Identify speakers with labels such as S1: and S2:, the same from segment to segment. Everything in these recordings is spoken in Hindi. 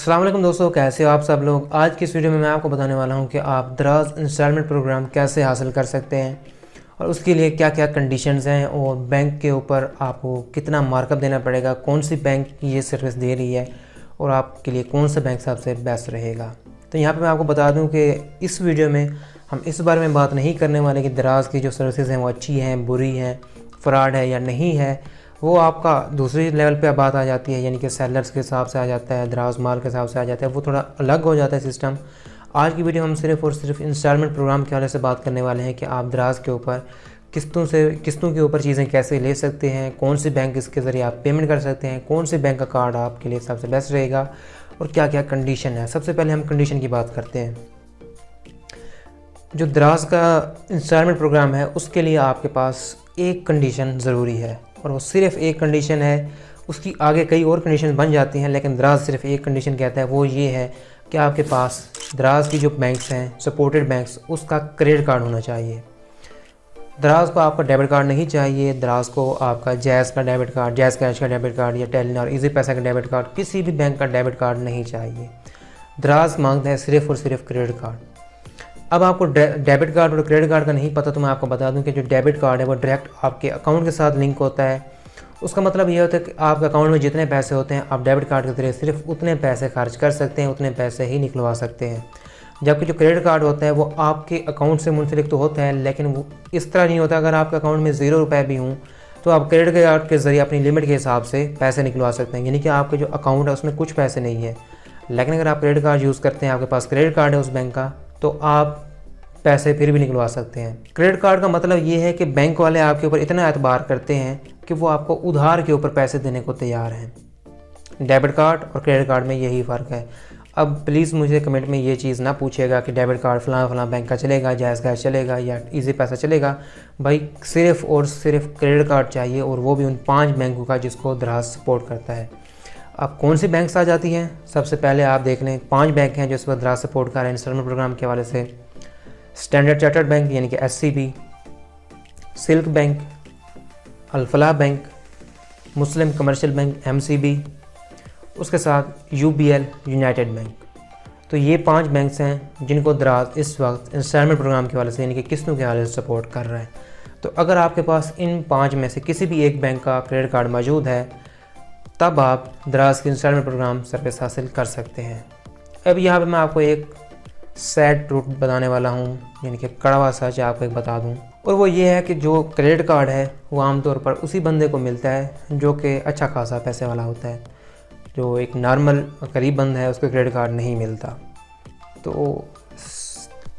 S1: अस्सलाम वालेकुम दोस्तों, कैसे हो आप सब लोग। आज की इस वीडियो में मैं आपको बताने वाला हूं कि आप दराज इंस्टॉलमेंट प्रोग्राम कैसे हासिल कर सकते हैं और उसके लिए क्या क्या कंडीशंस हैं और बैंक के ऊपर आपको कितना मार्कअप देना पड़ेगा, कौन सी बैंक ये सर्विस दे रही है और आपके लिए कौन सा बैंक सबसे बेस्ट रहेगा। तो यहाँ पर मैं आपको बता दूँ कि इस वीडियो में हम इस बारे में बात नहीं करने वाले कि दराज की जो सर्विसेज हैं वो अच्छी हैं, बुरी हैं, फ़्रॉड है या नहीं है। वो आपका दूसरी लेवल पे बात आ जाती है, यानी कि सेलर्स के हिसाब से आ जाता है, दराज माल के हिसाब से आ जाता है, वो थोड़ा अलग हो जाता है सिस्टम। आज की वीडियो हम सिर्फ और सिर्फ इंस्टॉलमेंट प्रोग्राम के हवाले से बात करने वाले हैं कि आप दराज के ऊपर किस्तों के ऊपर चीज़ें कैसे ले सकते हैं, कौन सी बैंक इसके ज़रिए आप पेमेंट कर सकते हैं, कौन से बैंक का कार्ड आपके लिए सबसे बेस्ट रहेगा और क्या क्या कंडीशन है। सबसे पहले हम कंडीशन की बात करते हैं। जो दराज का इंस्टॉलमेंट प्रोग्राम है उसके लिए आपके पास एक कंडीशन ज़रूरी है और वो सिर्फ एक कंडीशन है। उसकी आगे कई और कंडीशन बन जाती हैं, लेकिन दराज सिर्फ एक कंडीशन कहता है, वो ये है कि आपके पास दराज की जो बैंक्स हैं, सपोर्टेड बैंक्स, उसका क्रेडिट कार्ड होना चाहिए। दराज को आपका डेबिट कार्ड नहीं चाहिए। दराज को आपका जैज़ का डेबिट कार्ड, जैज़ कैश का डेबिट कार्ड या टेलीनॉर इजी पैसा का डेबिट कार्ड, किसी भी बैंक का डेबिट कार्ड नहीं चाहिए। दराज मांगता है सिर्फ और सिर्फ क्रेडिट कार्ड। अब आपको डेबिट कार्ड और क्रेडिट कार्ड का नहीं पता तो मैं आपको बता दूं कि जो डेबिट कार्ड है वो डायरेक्ट आपके अकाउंट के साथ लिंक होता है। उसका मतलब ये होता है कि आपके अकाउंट में जितने पैसे होते हैं आप डेबिट कार्ड के जरिए सिर्फ उतने पैसे खर्च कर सकते हैं, उतने पैसे ही निकलवा सकते हैं। जबकि जो क्रेडिट कार्ड होता है वो आपके अकाउंट से मुंसलिक तो होता है, लेकिन वो इस तरह नहीं होता। अगर आपके अकाउंट में 0 रुपये भी हों तो आप क्रेडिट कार्ड के ज़रिए अपनी लिमिट के हिसाब से पैसे निकलवा सकते हैं, यानी कि आपके जो अकाउंट है उसमें कुछ पैसे नहीं है। लेकिन अगर आप क्रेडिट कार्ड यूज़ करते हैं, आपके पास क्रेडिट कार्ड है उस बैंक का, तो आप पैसे फिर भी निकलवा सकते हैं। क्रेडिट कार्ड का मतलब ये है कि बैंक वाले आपके ऊपर इतना एतबार करते हैं कि वो आपको उधार के ऊपर पैसे देने को तैयार हैं। डेबिट कार्ड और क्रेडिट कार्ड में यही फ़र्क है। अब प्लीज़ मुझे कमेंट में ये चीज़ ना पूछिएगा कि डेबिट कार्ड फलां बैंक का चलेगा, जायज़ कैश चलेगा या इजी पैसा चलेगा। भाई सिर्फ़ और सिर्फ क्रेडिट कार्ड चाहिए, और वो भी उन 5 बैंकों का जिसको दराज सपोर्ट करता है। अब कौन सी बैंक्स आ जाती हैं, सबसे पहले आप देख लें। 5 बैंक हैं जो इस वक्त दराज सपोर्ट कर रहे हैं इंस्टॉलमेंट प्रोग्राम के हवाले से। स्टैंडर्ड चार्टर्ड बैंक यानी कि SCB, silk bank, Al Falah bank, मुस्लिम कमर्शियल बैंक MCB, उसके साथ UBL यूनाइटेड बैंक। तो ये 5 बैंक्स हैं जिनको दराज इस वक्त इंस्टॉलमेंट प्रोग्राम के हवाले से यानी कि किस्तों के हवाले से सपोर्ट कर रहा है। तो अगर आपके पास इन 5 में से किसी भी एक बैंक का क्रेडिट कार्ड मौजूद है तब आप दराज के इंस्टॉलमेंट प्रोग्राम सर्विस हासिल कर सकते हैं। अब यहाँ पर मैं आपको एक सैड ट्रूथ बताने वाला हूँ, यानी कि कड़वा सच आपको एक बता दूँ, और वो ये है कि जो क्रेडिट कार्ड है वो आमतौर पर उसी बंदे को मिलता है जो कि अच्छा खासा पैसे वाला होता है। जो एक नॉर्मल गरीब बंदा है उसको क्रेडिट कार्ड नहीं मिलता। तो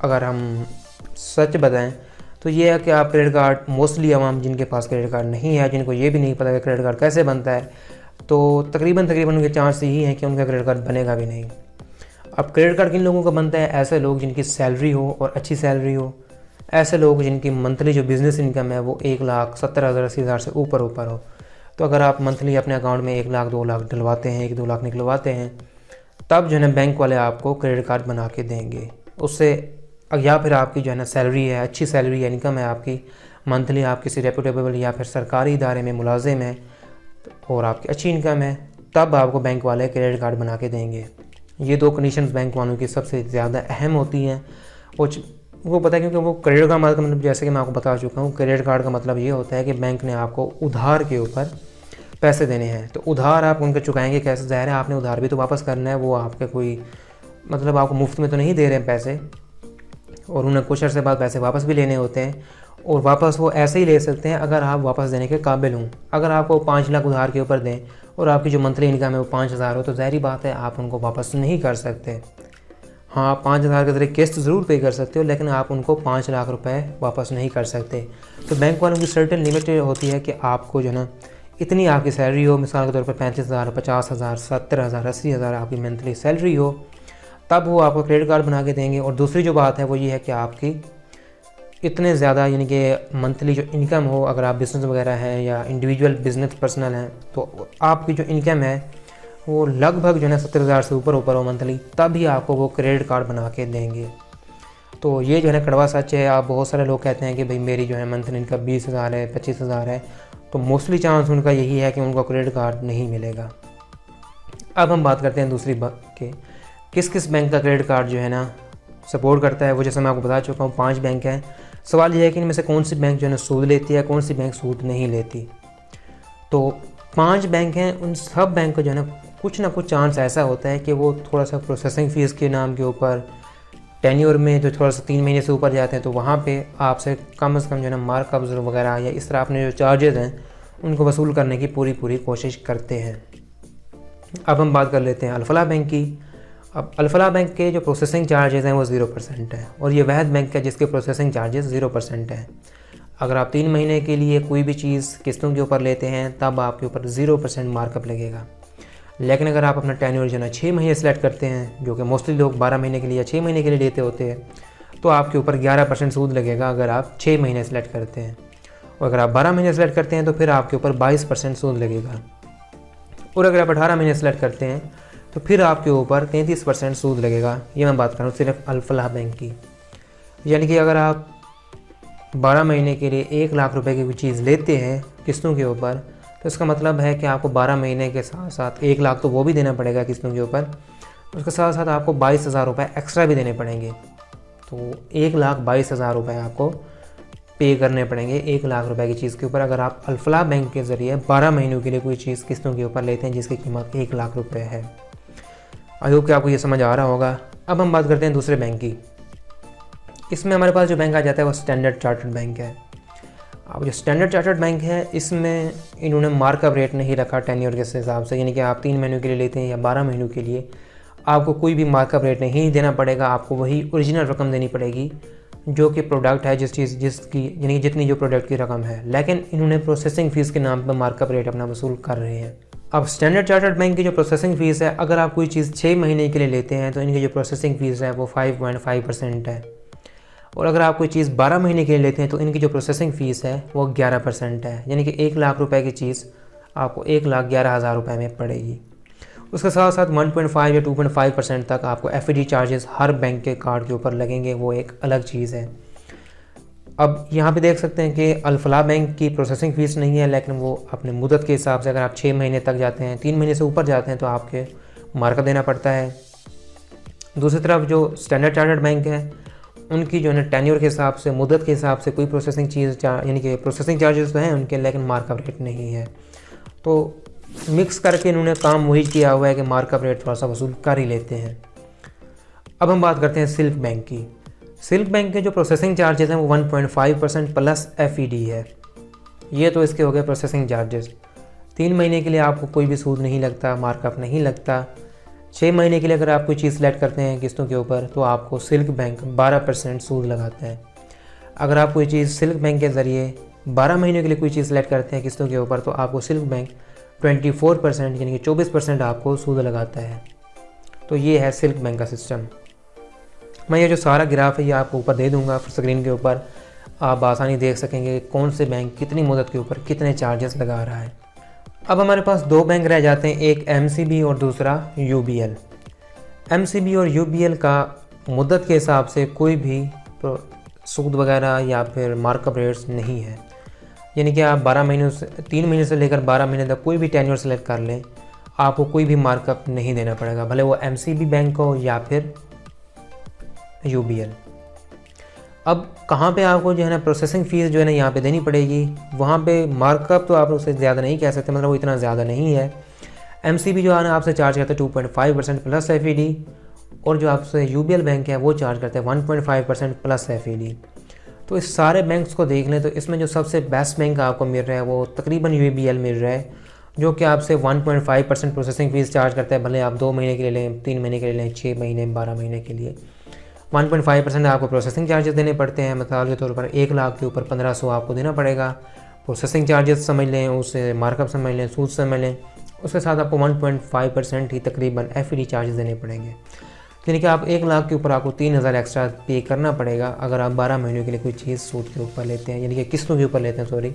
S1: अगर हम सच बताएं तो ये है कि आप क्रेडिट कार्ड, मोस्टली आवाम जिनके पास क्रेडिट कार्ड नहीं है, जिनको ये भी नहीं पता कि क्रेडिट कार्ड कैसे बनता है, तो तकरीबन उनके चांस यही हैं कि उनका क्रेडिट कार्ड बनेगा भी नहीं। अब क्रेडिट कार्ड किन लोगों का बनता है? ऐसे लोग जिनकी सैलरी हो और अच्छी सैलरी हो, ऐसे लोग जिनकी मंथली जो बिज़नेस इनकम है वो 1,70,000 80,000 से ऊपर हो। तो अगर आप मंथली अपने अकाउंट में 1 लाख 2 लाख डलवाते हैं, 1-2 लाख निकलवाते हैं, तब जो है ना बैंक वाले आपको क्रेडिट कार्ड बना के देंगे उससे। या फिर आपकी जो है ना सैलरी है, अच्छी सैलरी है, इनकम है आपकी मंथली, आप किसी रेपुटेबल या फिर सरकारी इदारे में मुलाजिम है और आपकी अच्छी इनकम है, तब आपको बैंक वाले क्रेडिट कार्ड बना के देंगे। ये 2 कंडीशंस बैंक वालों की सबसे ज़्यादा अहम होती हैं। वो पता है क्योंकि वो क्रेडिट कार्ड मतलब जैसे कि मैं आपको बता चुका हूँ, क्रेडिट कार्ड का मतलब ये होता है कि बैंक ने आपको उधार के ऊपर पैसे देने हैं। तो उधार आप उनके चुकाएंगे कैसे? ज़ाहिर है आपने उधार भी तो वापस करना है। वो आपके कोई मतलब आपको मुफ्त में तो नहीं दे रहे हैं पैसे, और उन्हें कुछ अर्से बाद पैसे वापस भी लेने होते हैं, और वापस वो ऐसे ही ले सकते हैं अगर आप वापस देने के काबिल हों। अगर आपको 5 लाख उधार के ऊपर दें और आपकी जो मंथली इनकम है वो 5,000 हो, तो ज़ाहिर बात है आप उनको वापस नहीं कर सकते। हाँ, 5,000 के ज़रिए किस्त ज़रूर पे कर सकते हो, लेकिन आप उनको 5 लाख रुपए वापस नहीं कर सकते। तो बैंक वालों की सर्टेन लिमिट होती है कि आपको जो ना इतनी आपकी सैलरी हो, मिसाल के तौर पर 35,000, 50,000, 70,000, 80,000 आपकी मंथली सैलरी हो, तब वो आपको क्रेडिट कार्ड बना के देंगे। और दूसरी जो बात है वो ये है कि आपकी इतने ज़्यादा यानी कि मंथली जो इनकम हो, अगर आप बिज़नेस वगैरह हैं या इंडिविजुअल बिज़नेस पर्सनल हैं, तो आपकी जो इनकम है वो लगभग जो है 70,000 से ऊपर हो मंथली, तभी आपको वो क्रेडिट कार्ड बना के देंगे। तो ये जो है ना कड़वा सच है। आप बहुत सारे लोग कहते हैं कि भाई मेरी जो है मंथली इनकम 20,000 है, 25,000 है, तो मोस्टली चांस उनका यही है कि उनको क्रेडिट कार्ड नहीं मिलेगा। अब हम बात करते हैं दूसरी बात के किस किस बैंक का क्रेडिट कार्ड जो है ना सपोर्ट करता है। वो जैसे मैं आपको बता चुका हूँ 5 बैंक हैं। सवाल यह है कि इनमें से कौन सी बैंक जो है ना सूद लेती है, कौन सी बैंक सूद नहीं लेती। तो 5 बैंक हैं, उन सब बैंक को जो है ना कुछ चांस ऐसा होता है कि वो थोड़ा सा प्रोसेसिंग फ़ीस के नाम के ऊपर टेन्योर में जो थोड़ा सा 3 महीने से ऊपर जाते हैं तो वहाँ पे आपसे कम से कम जो है ना मार्कअप वगैरह या इस तरह अपने जो चार्जेस हैं उनको वसूल करने की पूरी कोशिश करते हैं। अब हम बात कर लेते हैं अल-फलाह बैंक की। अब अल-फलाह बैंक के जो प्रोसेसिंग चार्जेस हैं वो 0% है और ये वहद बैंक है जिसके प्रोसेसिंग चार्जेस 0% है। अगर आप 3 महीने के लिए कोई भी चीज़ किस्तों के ऊपर लेते हैं तब आपके ऊपर 0% मार्कअप लगेगा। लेकिन अगर आप अपना टेन्योर जो है ना 6 महीने सेलेक्ट करते हैं, जो कि मोस्टली लोग 12 महीने के लिए या 6 महीने के लिए लेते होते हैं, तो आपके ऊपर 11% सूद लगेगा अगर आप 6 महीने सेलेक्ट करते हैं। और अगर आप 12 महीने सेलेक्ट करते हैं तो फिर आपके ऊपर 22% सूद लगेगा। और अगर आप 18 महीने सेलेक्ट करते हैं तो फिर आपके ऊपर 33% सूद लगेगा। ये मैं बात कर रहा हूँ सिर्फ अल-फलाह बैंक की। यानी कि अगर आप 12 महीने के लिए 1 लाख रुपए की कोई चीज़ लेते हैं किस्तों के ऊपर, तो इसका मतलब है कि आपको 12 महीने के साथ साथ 1 लाख तो वो भी देना पड़ेगा किस्तों के ऊपर, उसके साथ साथ आपको 22,000 रुपये एक्स्ट्रा भी देने पड़ेंगे। तो 1,22,000 रुपये आपको पे करने पड़ेंगे 1 लाख रुपए की चीज़ के ऊपर अगर आप अल-फलाह बैंक के ज़रिए 12 महीनों के लिए कोई चीज़ किस्तों के ऊपर लेते हैं जिसकी कीमत 1 लाख रुपए है। आई होप कि आपको ये समझ आ रहा होगा। अब हम बात करते हैं दूसरे बैंक की। इसमें हमारे पास जो बैंक आ जाता है वो स्टैंडर्ड चार्टर्ड बैंक है। अब जो स्टैंडर्ड चार्टर्ड बैंक है इसमें इन्होंने मार्कअप रेट नहीं रखा टेन्योर के हिसाब से, यानी कि आप 3 महीनों के लिए लेते हैं या 12 महीनों के लिए आपको कोई भी मार्कअप रेट नहीं देना पड़ेगा। आपको वही ओरिजिनल रकम देनी पड़ेगी जो कि प्रोडक्ट है जिसकी यानी कि जितनी जो प्रोडक्ट की रकम है। लेकिन इन्होंने प्रोसेसिंग फ़ीस के नाम पर मार्कअप रेट अपना वसूल कर रहे हैं। अब स्टैंडर्ड चार्टर्ड बैंक की जो प्रोसेसिंग फ़ीस है, अगर आप कोई चीज़ 6 महीने के लिए लेते हैं तो इनकी जो प्रोसेसिंग फ़ीस है वो 5.5% है। और अगर आप कोई चीज़ 12 महीने के लिए लेते हैं तो इनकी जो प्रोसेसिंग फ़ीस है वो 11% है। यानी कि 1 लाख रुपए की चीज़ आपको 1,11,000 रुपये में पड़ेगी। उसके साथ साथ 1.5 या 2.5% तक आपको FD चार्जेस हर बैंक के कार्ड के ऊपर लगेंगे, वो एक अलग चीज़ है। अब यहाँ पे देख सकते हैं कि अल-फलाह बैंक की प्रोसेसिंग फ़ीस नहीं है, लेकिन वो अपने मुद्दत के हिसाब से अगर आप 6 महीने तक जाते हैं, 3 महीने से ऊपर जाते हैं तो आपके मार्कअप देना पड़ता है। दूसरी तरफ जो स्टैंडर्ड चार्टर्ड बैंक है उनकी जो है ना टेन्योर के हिसाब से, मुद्दत के हिसाब से कोई प्रोसेसिंग चीज़ यानी कि प्रोसेसिंग चार्जेस तो हैं उनके, लेकिन मार्कअप रेट नहीं है। तो मिक्स करके इन्होंने काम वही किया हुआ है कि मार्कअप रेट थोड़ा सा वसूल कर ही लेते हैं। अब हम बात करते हैं सिल्क बैंक की। सिल्क बैंक के जो प्रोसेसिंग चार्जेस हैं वो 1.5% प्लस FED है। ये तो इसके हो गए प्रोसेसिंग चार्जेस। 3 महीने के लिए आपको कोई भी सूद नहीं लगता, मार्कअप नहीं लगता। 6 महीने के लिए अगर आप कोई चीज़ सेलेक्ट करते हैं किस्तों के ऊपर तो आपको सिल्क बैंक 12% सूद लगाता है। अगर आप कोई चीज़ सिल्क बैंक के ज़रिए 12 महीने के लिए कोई चीज़ सेलेक्ट करते हैं किस्तों के ऊपर तो आपको सिल्क बैंक 24% यानी कि 24% आपको सूद लगाता है। तो ये है सिल्क बैंक का सिस्टम। मैं ये जो सारा ग्राफ है ये आपको ऊपर दे दूंगा स्क्रीन के ऊपर, आप आसानी देख सकेंगे कौन से बैंक कितनी मुद्दत के ऊपर कितने चार्जेस लगा रहा है। अब हमारे पास 2 बैंक रह जाते हैं, एक MCB और दूसरा UBL। MCB और UBL का मुद्दत के हिसाब से कोई भी सूद वगैरह या फिर मार्कअप रेट्स नहीं है। यानी कि आप 12 महीनों से 3 महीने से लेकर 12 महीने तक कोई भी टेन्योर सेलेक्ट कर लें, आपको कोई भी मार्कअप नहीं देना पड़ेगा, भले वो MCB बैंक हो या फिर UBL। अब कहाँ पे आपको जो है ना प्रोसेसिंग फ़ीस जो है ना यहाँ पे देनी पड़ेगी, वहाँ पे मार्कअप तो आप उससे ज़्यादा नहीं कह सकते, मतलब वो इतना ज़्यादा नहीं है। MCB जो है ना आपसे चार्ज करता है 2.5% प्लस FED, और जो आपसे UBL बैंक है वो चार्ज करता है 1.5% प्लस FED। तो इस सारे बैंक्स को देख लें तो इसमें जो सबसे बेस्ट बैंक आपको मिल रहा है वो तकरीबन UBL मिल रहा है, जो कि आपसे 1.5% प्रोसेसिंग फ़ीस चार्ज करता है, भले आप 2 महीने के लिए लें, 3 महीने के लिए लें, 6 महीने 12 महीने के लिए 1.5% आपको प्रोसेसिंग चार्जेस देने पड़ते हैं। मिसाल के तौर पर 1 लाख के ऊपर 1500 आपको देना पड़ेगा। प्रोसेसिंग चार्जेस समझ लें, उससे मार्कअप समझ लें, सूद समझ लें, उसके साथ आपको 1.5% ही तकरीबन FED चार्जेस देने पड़ेंगे। यानी कि आप 1 लाख के ऊपर आपको 3,000 एक्स्ट्रा पे करना पड़ेगा अगर आप 12 महीनों के लिए कोई चीज़ सूद के ऊपर लेते हैं, यानी कि किस्तों के ऊपर लेते हैं सॉरी।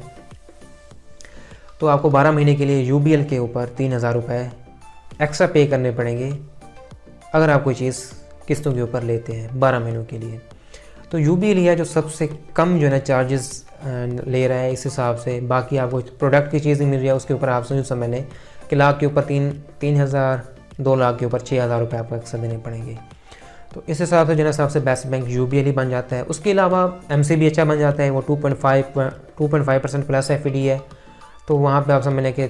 S1: तो आपको 12 महीने के लिए UBL के ऊपर 3,000 रुपये एक्स्ट्रा पे करने पड़ेंगे अगर आप कोई चीज़ किस्तों के ऊपर लेते हैं 12 महीनों के लिए। तो UBL है जो सबसे कम जो है ना चार्जेस ले रहा है इस हिसाब से। बाकी आपको प्रोडक्ट की चीज़ मिल रही है उसके ऊपर आप समझ लें कि लाख के ऊपर 3,000 2 लाख के ऊपर 6,000 रुपये आपको एक्स्ट्रा देने पड़ेंगे। तो इस हिसाब से जो है सबसे बेस्ट बैंक UBL ही बन जाता है। उसके अलावा MCB अच्छा बन जाता है, वो 2.5% प्लस FD है। तो वहाँ पे आप समझ लें कि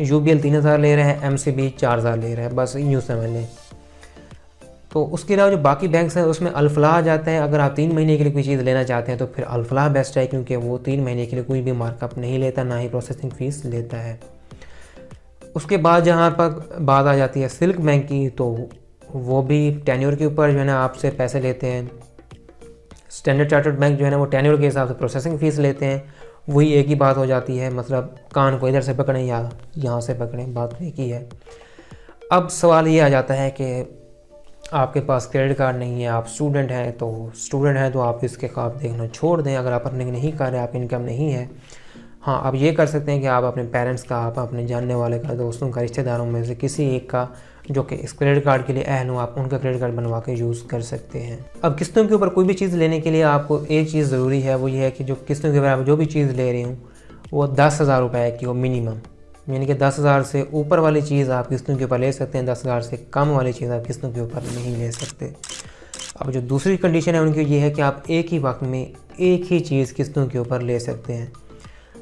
S1: UBL 3,000 ले रहे हैं, MCB 4,000 ले रहे हैं, बस यूँ समझ लें। तो उसके अलावा जो बाकी बैंक्स हैं उसमें अल-फलाह आ जाता है। अगर आप 3 महीने के लिए कोई चीज़ लेना चाहते हैं तो फिर अल-फलाह बेस्ट है, क्योंकि वो 3 महीने के लिए कोई भी मार्कअप नहीं लेता, ना ही प्रोसेसिंग फ़ीस लेता है। उसके बाद जहाँ पर बात आ जाती है सिल्क बैंक की, तो वो भी टेन्योर के ऊपर जो है ना आपसे पैसे लेते हैं। स्टैंडर्ड चार्टर्ड बैंक जो है ना वो टेन्योर के हिसाब से प्रोसेसिंग फ़ीस लेते हैं। वही एक ही बात हो जाती है, मतलब कान को इधर से पकड़ें या यहाँ से पकड़ें, बात एक ही है। अब सवाल ये आ जाता है कि आपके पास क्रेडिट कार्ड नहीं है, आप स्टूडेंट हैं, तो आप इसके ख्वाब देखना छोड़ दें। अगर आप अर्निंग नहीं कर रहे, आप इनकम नहीं है, हाँ आप ये कर सकते हैं कि आप अपने पेरेंट्स का, आप अपने जानने वाले का, दोस्तों का, रिश्तेदारों में से किसी एक का जो कि इस क्रेडिट कार्ड के लिए अहल हो, आप उनका क्रेडिट कार्ड बनवा के यूज़ कर सकते हैं। अब किस्तों के ऊपर कोई भी चीज़ लेने के लिए आपको एक चीज़ ज़रूरी है, वो ये है कि जो किस्तों के ऊपर आप जो भी चीज़ ले रही हूँ वो 10,000 रुपये की हो मिनिमम, यानी कि 10,000 से ऊपर वाली चीज़ आप किस्तों के ऊपर ले सकते हैं, 10,000 से कम वाली चीज़ आप किस्तों के ऊपर नहीं ले सकते। अब जो दूसरी कंडीशन है उनकी ये है कि आप एक ही वक्त में एक ही चीज़ किस्तों के ऊपर ले सकते हैं।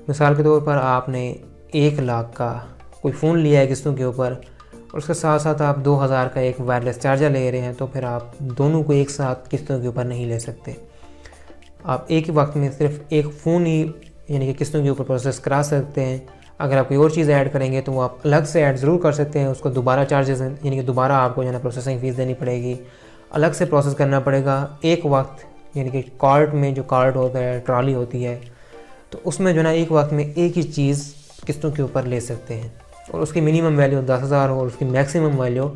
S1: मिसाल के तौर पर आपने 1 लाख का कोई फ़ोन लिया है किस्तों के ऊपर, और उसके साथ साथ आप 2,000 का एक वायरलेस चार्जर ले रहे हैं, तो फिर आप दोनों को एक साथ किस्तों के ऊपर नहीं ले सकते। आप एक ही वक्त में सिर्फ एक फ़ोन ही यानी कि किस्तों के ऊपर प्रोसेस करा सकते हैं। अगर आप कोई और चीज़ ऐड करेंगे तो वो आप अलग से ऐड ज़रूर कर सकते हैं, उसको दोबारा चार्जेस यानी कि दोबारा आपको जो है ना प्रोसेसिंग फ़ीस देनी पड़ेगी, अलग से प्रोसेस करना पड़ेगा। एक वक्त यानी कि कार्ट में जो कार्ट होता है, ट्रॉली होती है, तो उसमें जो है ना एक वक्त में एक ही चीज़ किस्तों के ऊपर ले सकते हैं, और उसकी मिनिमम वैल्यू 10,000 हो और उसकी मैक्सिमम वैल्यू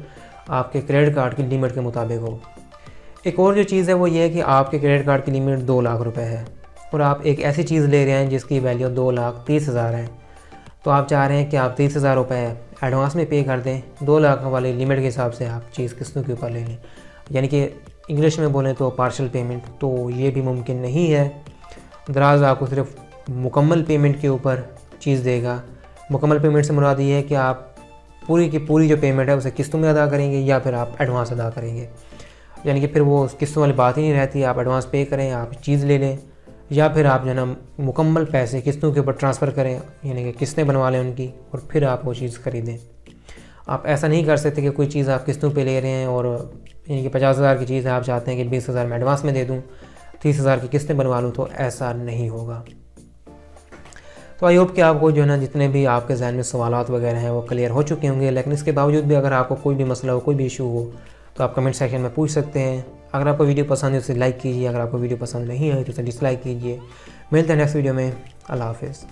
S1: आपके क्रेडिट कार्ड की लिमिट के मुताबिक हो। एक और जो चीज़ है वो ये है कि आपके क्रेडिट कार्ड की लिमिट 2 लाख रुपए है, और आप एक ऐसी चीज़ ले रहे हैं जिसकी वैल्यू 2,30,000 है। तो आप चाह रहे हैं कि आप 30,000 रुपये एडवांस में पे कर दें, 2 लाख वाली लिमिट के हिसाब से आप चीज़ किस्तों के ऊपर ले लें, यानी कि इंग्लिश में बोलें तो पार्शियल पेमेंट। तो ये भी मुमकिन नहीं है। दराज आपको सिर्फ मुकम्मल पेमेंट के ऊपर चीज़ देगा। मुकम्मल पेमेंट से मुराद ये है कि आप पूरी की पूरी जो पेमेंट है उसे किस्तों में अदा करेंगे या फिर आप एडवांस अदा करेंगे, यानी कि फिर वो किस्तों वाली बात ही नहीं रहती। आप एडवांस पे करें, आप चीज़ ले लें, या फिर आप जो है ना मुकम्मल पैसे किस्तों के ऊपर ट्रांसफ़र करें, यानी कि किस्तें बनवा लें उनकी, और फिर आप वो चीज़ ख़रीदें। आप ऐसा नहीं कर सकते कि कोई चीज़ आप किस्तों पे ले रहे हैं और यानी कि 50,000 की चीज़ है, आप चाहते हैं कि 20,000 में एडवांस में दे दूँ, 30,000 की किस्तें बनवा लूँ, तो ऐसा नहीं होगा। तो आई होप कि आपको जो है ना जितने भी आपके जहन में सवालात वगैरह हैं वो क्लियर हो चुके होंगे। लेकिन इसके बावजूद भी अगर आपको कोई भी मसला हो, कोई भी इशू हो, तो आप कमेंट सेक्शन में पूछ सकते हैं। अगर आपको वीडियो पसंद है तो उसे लाइक कीजिए, अगर आपको वीडियो पसंद नहीं है तो उसे डिसलाइक कीजिए। मिलते हैं नेक्स्ट वीडियो में। अल्लाह हाफ़िज़।